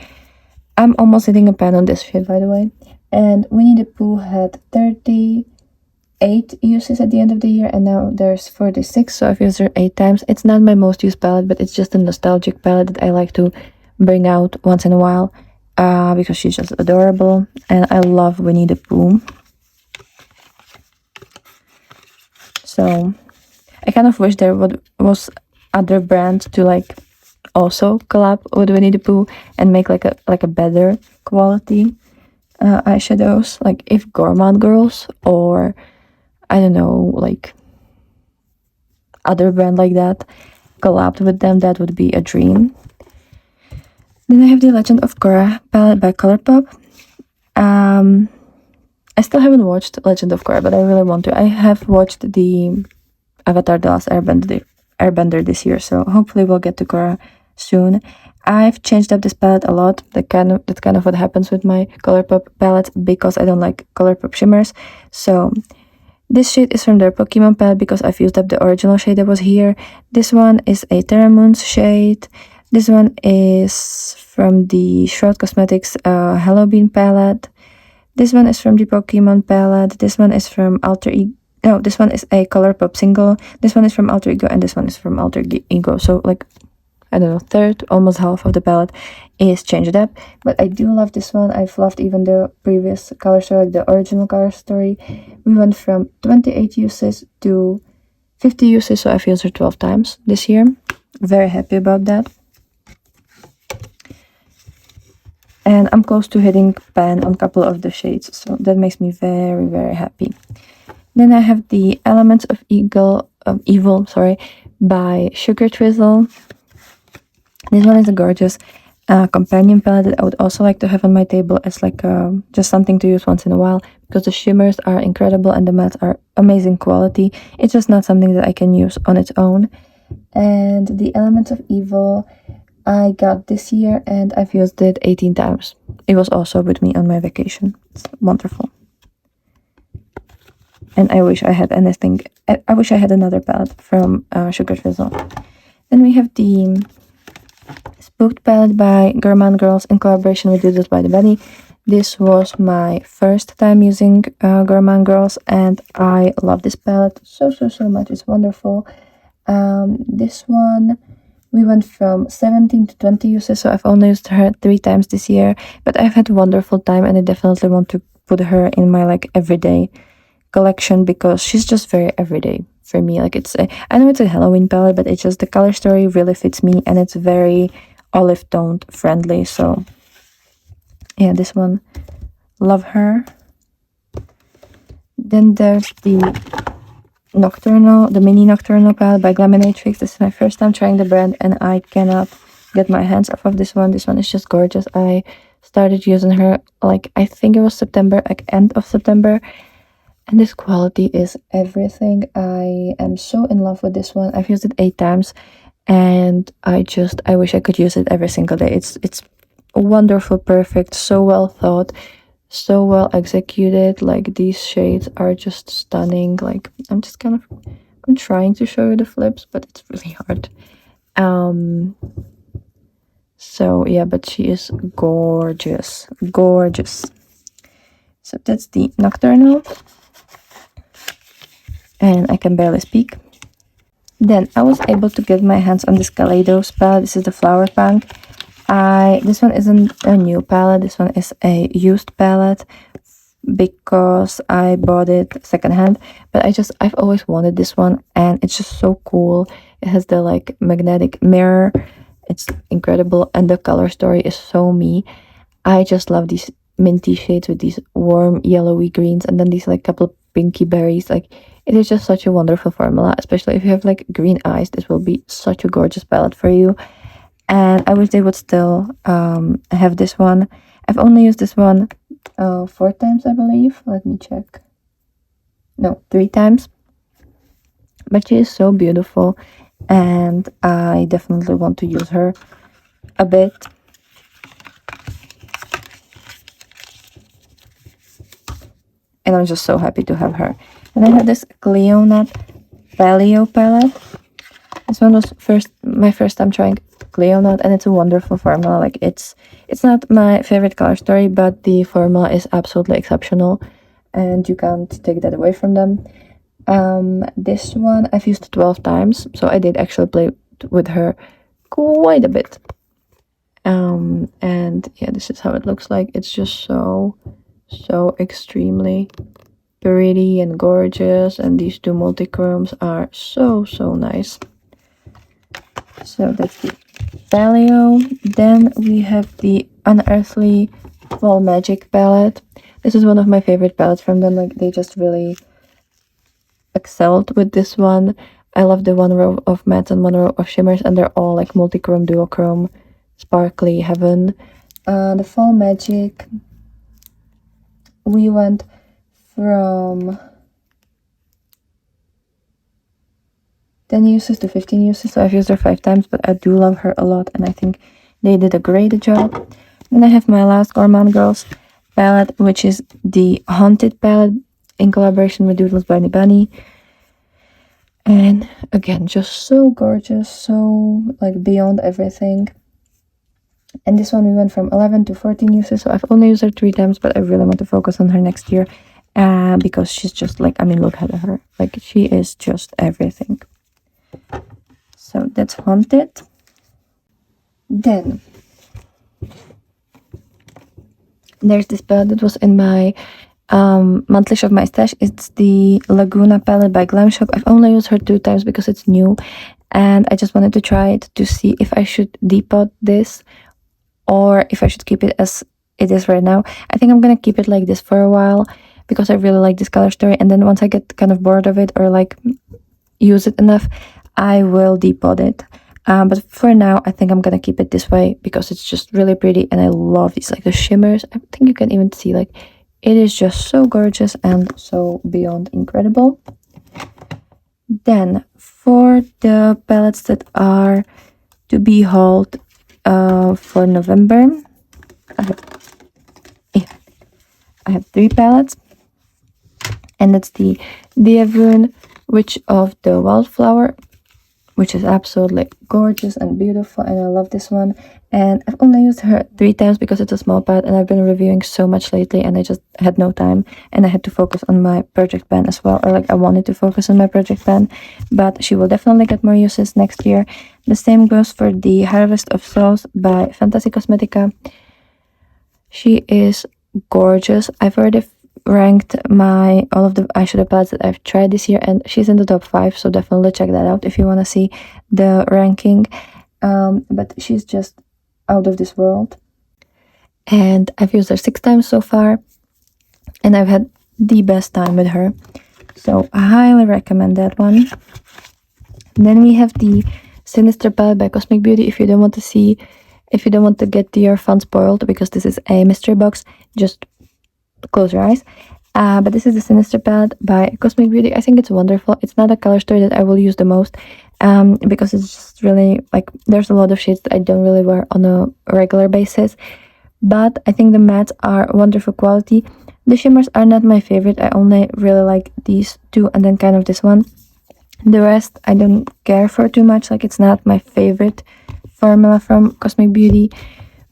I'm almost hitting a pan on this shade, by the way. And Winnie the Pooh had 38 uses at the end of the year, and now there's 46, so I've used her 8 times. It's not my most used palette, but it's just a nostalgic palette that I like to bring out once in a while, because she's just adorable, and I love Winnie the Pooh. So I kind of wish there was other brands to like also collab with Winnie the Pooh and make like a better quality eyeshadows. Like if Gourmand Girls or I don't know, like other brand like that collabed with them, that would be a dream. Then I have the Legend of Korra palette by Colourpop. I still haven't watched Legend of Korra, but I really want to. I have watched the Avatar: The Last Airbender this year, so hopefully we'll get to Korra soon. I've changed up this palette a lot. That's kind of what happens with my Colourpop palettes, because I don't like Colourpop shimmers. So this shade is from their Pokemon palette because I've used up the original shade that was here. This one is a Terra Moon's shade. This one is from the Shroud Cosmetics Halloween palette. This one is from the Pokemon palette. This one is from Alter Ego. No, this one is a Colourpop single. This one is from Alter Ego, and this one is from Alter Ego. So like I don't know, third, almost half of the palette is changed up. But I do love this one. I've loved even the previous color story, like the original color story. We went from 28 uses to 50 uses, so I've used her 12 times this year. Very happy about that. And I'm close to hitting pan on a couple of the shades, so that makes me very, very happy. Then I have the Elements of Evil, by Sugar Drizzle. This one is a gorgeous companion palette that I would also like to have on my table as like just something to use once in a while, because the shimmers are incredible and the mattes are amazing quality. It's just not something that I can use on its own. And the Elements of Evil I got this year and I've used it 18 times. It was also with me on my vacation. It's wonderful. And I wish I had anything. I wish I had another palette from Sugar Drizzle. Then we have the Spooked palette by Gourmand Girls in collaboration with Doodles by the Bunny. This was my first time using Gourmand Girls and I love this palette so much. It's wonderful. This one, we went from 17 to 20 uses, so I've only used her 3 times this year, but I've had a wonderful time and I definitely want to put her in my like everyday collection because she's just very everyday for me. Like I know it's a Halloween palette, but it's just the color story really fits me and it's very olive toned friendly. So yeah, this one, love her. Then there's the mini Nocturnal palette by Glaminatrix. This is my first time trying the brand and I cannot get my hands off of this one. This one is just gorgeous. I started using her like I think it was September, like end of September, and this quality is everything. I am so in love with this one. I've used it 8 times and I wish I could use it every single day. It's wonderful, perfect, so well thought, so well executed. Like these shades are just stunning. Like I'm trying to show you the flips, but it's really hard. So yeah, but she is gorgeous. So that's the Nocturnal and I can barely speak. Then I was able to get my hands on this Kaleidos palette. This is the Flower Punk. This one isn't a new palette. This one is a used palette because I bought it secondhand. But I've always wanted this one and it's just so cool. It has the like magnetic mirror. It's incredible and the color story is so me. I just love these minty shades with these warm yellowy greens and then these like couple pinky berries. Like it is just such a wonderful formula, especially if you have like green eyes. This will be such a gorgeous palette for you. And I wish they would still have this one. I've only used this one 4 times, I believe. Let me check. No, 3 times. But she is so beautiful and I definitely want to use her a bit. And I'm just so happy to have her. And I have this Cleonat Paleo palette. This one was my first time trying Cleonat and it's a wonderful formula. Like it's not my favorite color story, but the formula is absolutely exceptional and you can't take that away from them. This one I've used 12 times, so I did actually play with her quite a bit. And yeah, this is how it looks like. It's just so extremely pretty and gorgeous, and these 2 multichromes are so nice. So that's the Paleo. Then we have the Unearthly Fall Magic palette. This is one of my favorite palettes from them. Like they just really excelled with this one. I love the 1 row of mattes and 1 row of shimmers, and they're all like multichrome, duochrome, sparkly heaven. The Fall Magic, we went from 10 uses to 15 uses, so I've used her 5 times, but I do love her a lot and I think they did a great job. Then I have my last Gourmand Girls palette, which is the Haunted palette in collaboration with Doodles by the Bunny. And again, just so gorgeous, so like beyond everything. And this one we went from 11 to 14 uses, so I've only used her 3 times, but I really want to focus on her next year because she's just like, I mean, look at her. Like she is just everything. So that's Haunted. Then there's this palette that was in my monthly shop my stash. It's the Laguna palette by Glam Shop. I've only used her 2 times because it's new, and I just wanted to try it to see if I should depot this or if I should keep it as it is right now. I think I'm gonna keep it like this for a while because I really like this color story, and then once I get kind of bored of it or like use it enough, I will depot it. But for now, I think I'm gonna keep it this way because it's just really pretty, and I love these, like the shimmers. I think you can even see, like, it is just so gorgeous and so beyond incredible. Then for the palettes that are to be hauled for November, I have 3 palettes, and that's the Diavun Witch of the Wildflower, which is absolutely gorgeous and beautiful, and I love this one. And I've only used her 3 times because it's a small palette, and I've been reviewing so much lately, and I just had no time, and I had to focus on my project pan as well, or like I wanted to focus on my project pan, but she will definitely get more uses next year. The same goes for the Harvest of Souls by Fantasy Cosmetica. She is gorgeous. I've already ranked all of the eyeshadow palettes that I've tried this year, and she's in the top 5, so definitely check that out if you want to see the ranking. But she's just out of this world, and I've used her 6 times so far, and I've had the best time with her, so I highly recommend that one. Then we have the Sinister palette by Cosmic Beauty. If you don't want to get your fun spoiled, because this is a mystery box, just close your eyes. But this is the Sinister palette by Cosmic Beauty. I think it's wonderful. It's not a color story that I will use the most, because it's just really, like, there's a lot of shades that I don't really wear on a regular basis, but I think the mattes are wonderful quality. The shimmers are not my favorite. I only really like these 2 and then kind of this one. The rest I don't care for too much. Like, it's not my favorite formula from Cosmic Beauty,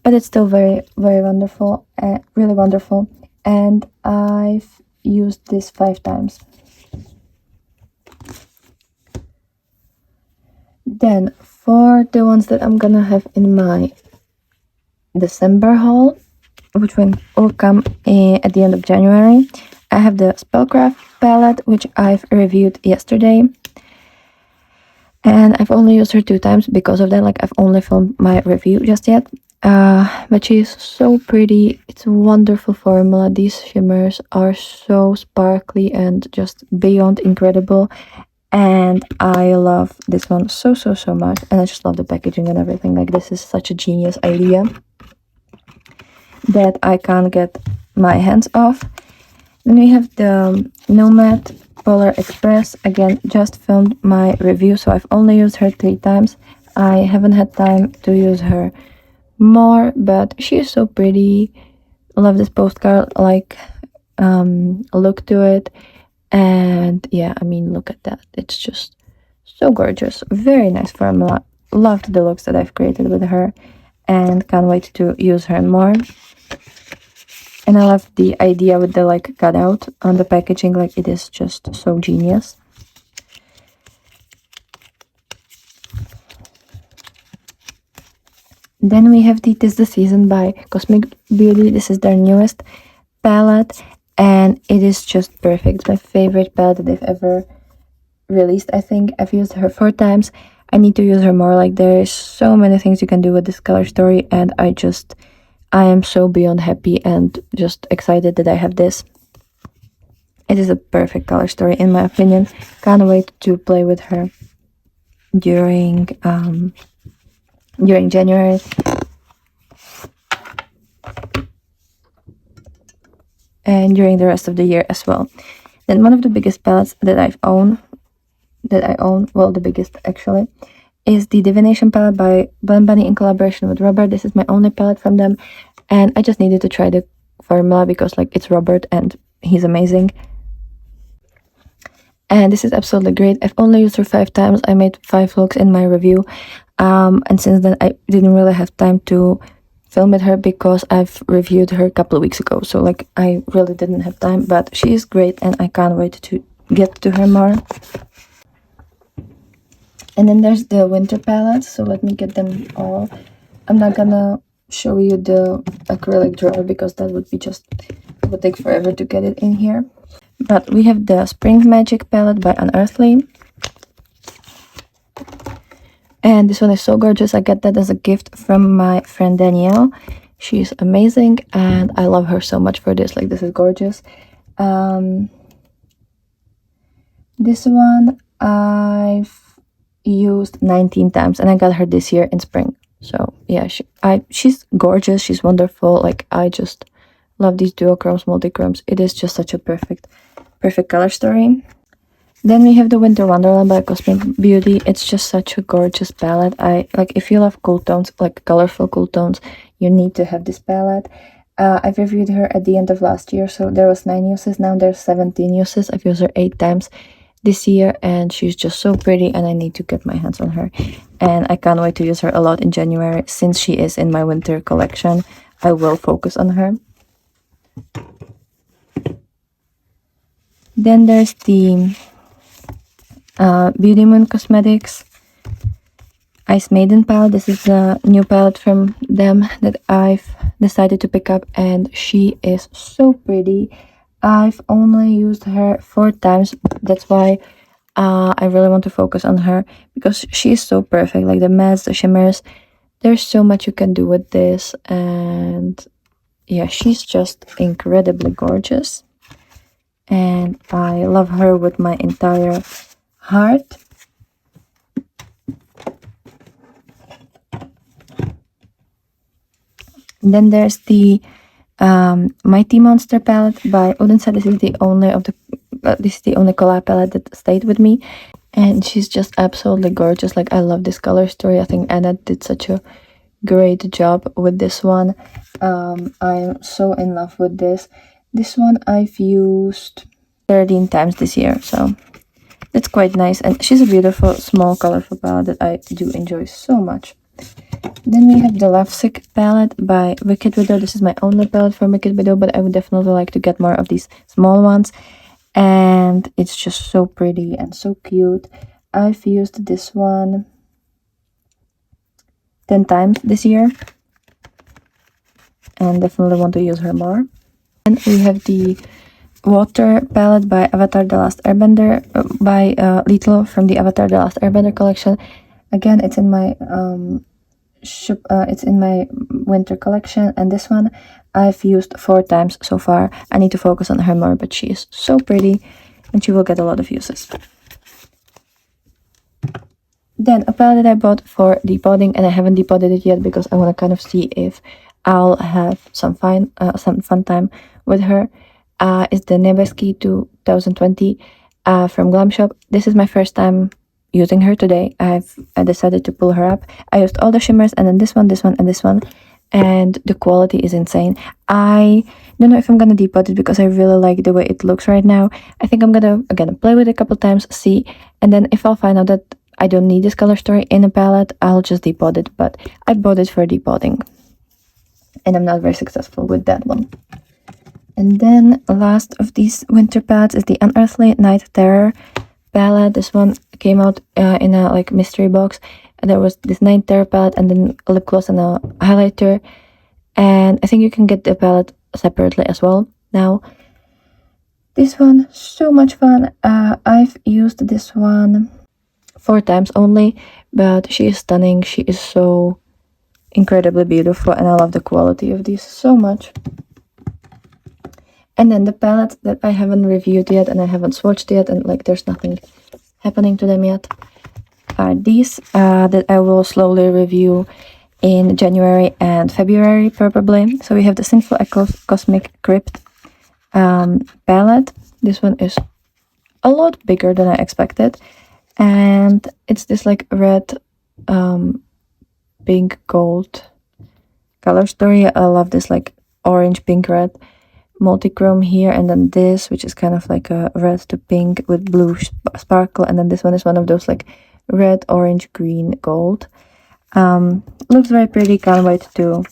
but it's still very, very wonderful, really wonderful. And I've used this 5 times. Then for the ones that I'm gonna have in my December haul, which will come at the end of January, I have the Spellcraft palette, which I've reviewed yesterday, and I've only used her 2 times because of that. Like, I've only filmed my review just yet. But she is so pretty. It's a wonderful formula. These shimmers are so sparkly and just beyond incredible, and I love this one so much, and I just love the packaging and everything. Like, this is such a genius idea that I can't get my hands off. Then we have the Nomad Polar Express. Again, just filmed my review, so I've only used her 3 times. I haven't had time to use her more, but she is so pretty. I love this postcard like look to it, and yeah, I mean, look at that. It's just so gorgeous. Very nice formula. Loved the looks that I've created with her, and can't wait to use her more. And I love the idea with the like cutout on the packaging. Like, it is just so genius. Then we have the Tis the Season by Cosmic Beauty. This is their newest palette, and it is just perfect. It's my favorite palette that they've ever released. I think I've used her 4 times. I need to use her more. Like, there is so many things you can do with this color story, and I am so beyond happy and just excited that I have this. It is a perfect color story in my opinion. Can't wait to play with her during January. And during the rest of the year as well. Then one of the biggest palettes that I own, well, the biggest actually, is the Divination palette by Blend Bunny in collaboration with Robert. This is my only palette from them, and I just needed to try the formula because, like, it's Robert and he's amazing. And this is absolutely great. I've only used her 5 times. I made 5 looks in my review, and since then I didn't really have time to film with her because I've reviewed her a couple of weeks ago, so like I really didn't have time, but she is great and I can't wait to get to her more. And then there's the winter palette, so let me get them all I'm not gonna show you the acrylic drawer because that would be just, it would take forever to get it in here. But we have the Spring Magic palette by Unearthly. And this one is so gorgeous. I got that as a gift from my friend Danielle. She's amazing and I love her so much for this. Like, this is gorgeous. This one I've used 19 times and I got her this year in spring. So yeah, she's gorgeous. She's wonderful. Like, I just love these duochromes, multichromes. It is just such a perfect color story. Then we have the Winter Wonderland by Cosmic Beauty. It's just such a gorgeous palette. I like, if you love cool tones, like colorful cool tones, you need to have this palette. I've reviewed her at the end of last year, so there was 9 uses. Now there's 17 uses. I've used her 8 times this year and she's just so pretty and I need to get my hands on her. And I can't wait to use her a lot in January. Since she is in my winter collection, I will focus on her. Then there's the Beauty Moon Cosmetics Ice Maiden palette. This is a new palette from them that I've decided to pick up and she is so pretty. I've only used her 4 times. That's why I really want to focus on her because she is so perfect. Like the mattes, the shimmers, there's so much you can do with this. And yeah, she's just incredibly gorgeous. And I love her with my entire heart. And then there's the Mighty Monster palette by Odense. This is the only collab palette that stayed with me, and she's just absolutely gorgeous. Like, I love this color story. I think Anna did such a great job with this one. I'm so in love with this. This one I've used 13 times this year, so that's quite nice. And she's a beautiful, small, colorful palette that I do enjoy so much. Then we have the Lovesick palette by Wicked Widow. This is my only palette from Wicked Widow, but I would definitely like to get more of these small ones. And it's just so pretty and so cute. I've used this one 10 times this year. And definitely want to use her more. And we have the Water palette by Avatar The Last Airbender, by Little from the Avatar The Last Airbender collection. Again, it's in my it's in my winter collection, and this one I've used 4 times so far. I need to focus on her more, but she is so pretty and she will get a lot of uses. Then a palette that I bought for depotting, and I haven't depotted it yet because I want to kind of see if I'll have some fun time with her, is the Nebeski 2020 from Glam Shop. This is my first time using her today. I decided to pull her up. I used all the shimmers, and then this one, and this one, and the quality is insane. I don't know if I'm gonna depot it because I really like the way it looks right now. I think I'm gonna again play with it a couple times, see, and then if I'll find out that I don't need this color story in a palette, I'll just depot it. But I bought it for depotting, and I'm not very successful with that one. And then last of these winter palettes is the Unearthly Night Terror palette. This one came out in a like mystery box, and there was this Night Terror palette and then a lip gloss and a highlighter, and I think you can get the palette separately as well. Now this one, so much fun. I've used this one 4 times only, but she is stunning. She is so incredibly beautiful, and I love the quality of these so much. And then the palettes that I haven't reviewed yet and I haven't swatched yet, and like there's nothing happening to them yet, are these that I will slowly review in January and February probably. So we have the Sinful Echoes Cosmic Crypt palette. This one is a lot bigger than I expected, and it's this like red pink gold color story. I love this like orange pink red multi-chrome here, and then this, which is kind of like a red to pink with blue sparkle, and then this one is one of those like red, orange, green, gold. Looks very pretty. Can't wait to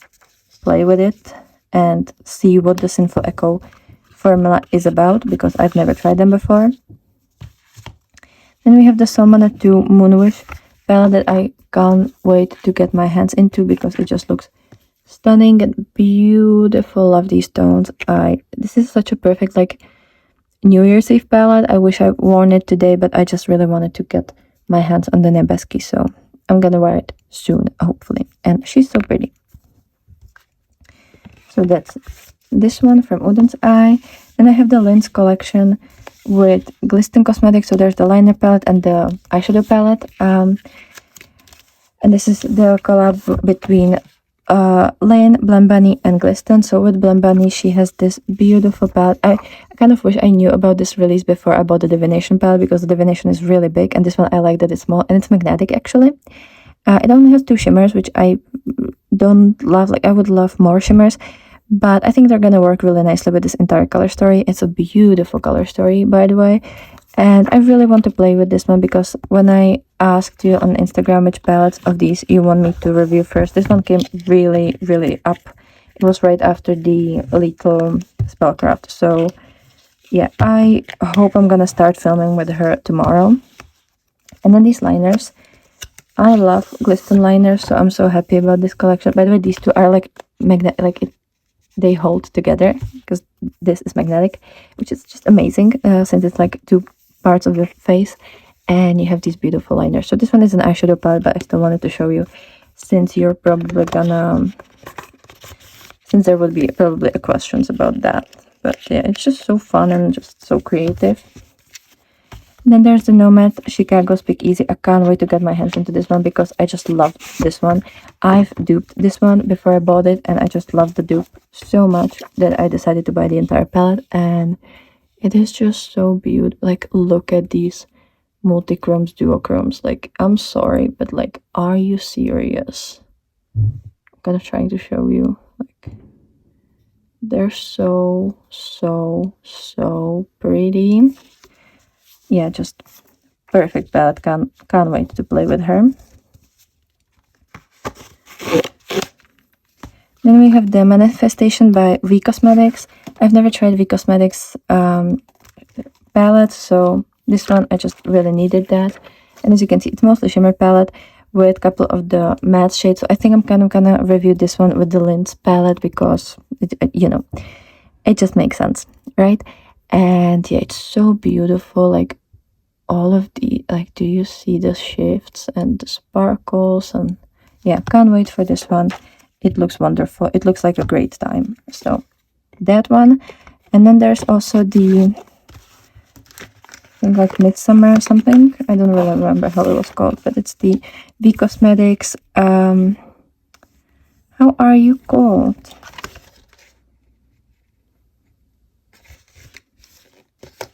play with it and see what the Sinful Echo formula is about, because I've never tried them before. Then we have the Salmona 2 Moonwish palette that I can't wait to get my hands into because it just looks stunning and beautiful. Love these tones. This is such a perfect like New Year's Eve palette. I wish I worn it today, but I just really wanted to get my hands on the Nebeski, so I'm gonna wear it soon, hopefully. And she's so pretty. So that's this one from Udon's Eye. Then I have the Lens collection with Glisten Cosmetics. So there's the liner palette and the eyeshadow palette. And this is the collab between Lane, Blend Bunny, and Glisten. So with Blend Bunny, she has this beautiful palette. I kind of wish I knew about this release before I bought the Divination palette, because the Divination is really big, and this one I like that it's small and it's magnetic actually. It only has 2 shimmers, which I don't love. Like, I would love more shimmers, but I think they're gonna work really nicely with this entire color story. It's a beautiful color story, by the way, and I really want to play with this one, because when I asked you on Instagram which palettes of these you want me to review first, this one came really up. It was right after the little spellcraft, so yeah, I hope I'm gonna start filming with her tomorrow. And then these liners, I love Glisten liners, so I'm so happy about this collection. By the way, these two are like they hold together because this is magnetic, which is just amazing, since it's like 2 parts of your face, and you have these beautiful liners. So this one is an eyeshadow palette, but I still wanted to show you, since you're probably gonna, since there would be probably questions about that. But yeah, it's just so fun and just so creative. Then there's the Nomad Chicago Speakeasy. I can't wait to get my hands into this one because I just love this one. I've duped this one before I bought it, and I just love the dupe so much that I decided to buy the entire palette, and it is just so beautiful. Like, look at these multi-chromes, duochromes. Like, I'm sorry, but like, are you serious? I'm kind of trying to show you. Like, they're so pretty. Yeah, just perfect palette. Can't wait to play with her. Then we have the Manifestation by V Cosmetics. I've never tried V Cosmetics palette, so this one I just really needed that. And as you can see, it's mostly shimmer palette with a couple of the matte shades. So I think I'm kind of gonna review this one with the Lens palette, because it, you know, it just makes sense, right? And yeah, it's so beautiful. Like, all of the, like, do you see the shifts and the sparkles? And yeah, can't wait for this one. It looks wonderful. It looks like a great time. So that one. And then there's also the, I think, like Midsummer or something. I don't really remember how it was called, but it's the V Cosmetics. How are you called?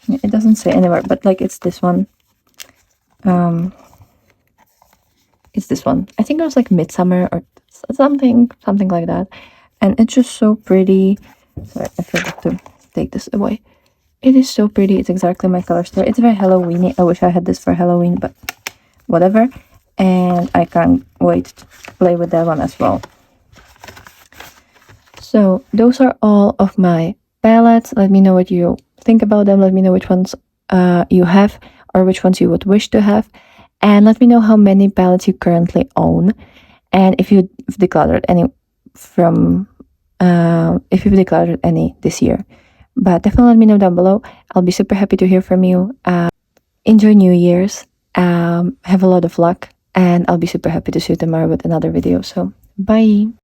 It doesn't say anywhere, but like, it's this one. It's this one. I think it was like Midsummer or something like that, and it's just so pretty. Sorry, I forgot to take this away. It is so pretty. It's exactly my color story. It's very Halloweeny. I wish I had this for Halloween, but whatever. And I can't wait to play with that one as well. So those are all of my palettes. Let me know what you think about them. Let me know which ones you have, or which ones you would wish to have, and let me know how many palettes you currently own, and if you've decluttered any from if you've decluttered any this year. But definitely let me know down below. I'll be super happy to hear from you. Enjoy New Year's, have a lot of luck, and I'll be super happy to see you tomorrow with another video. So bye.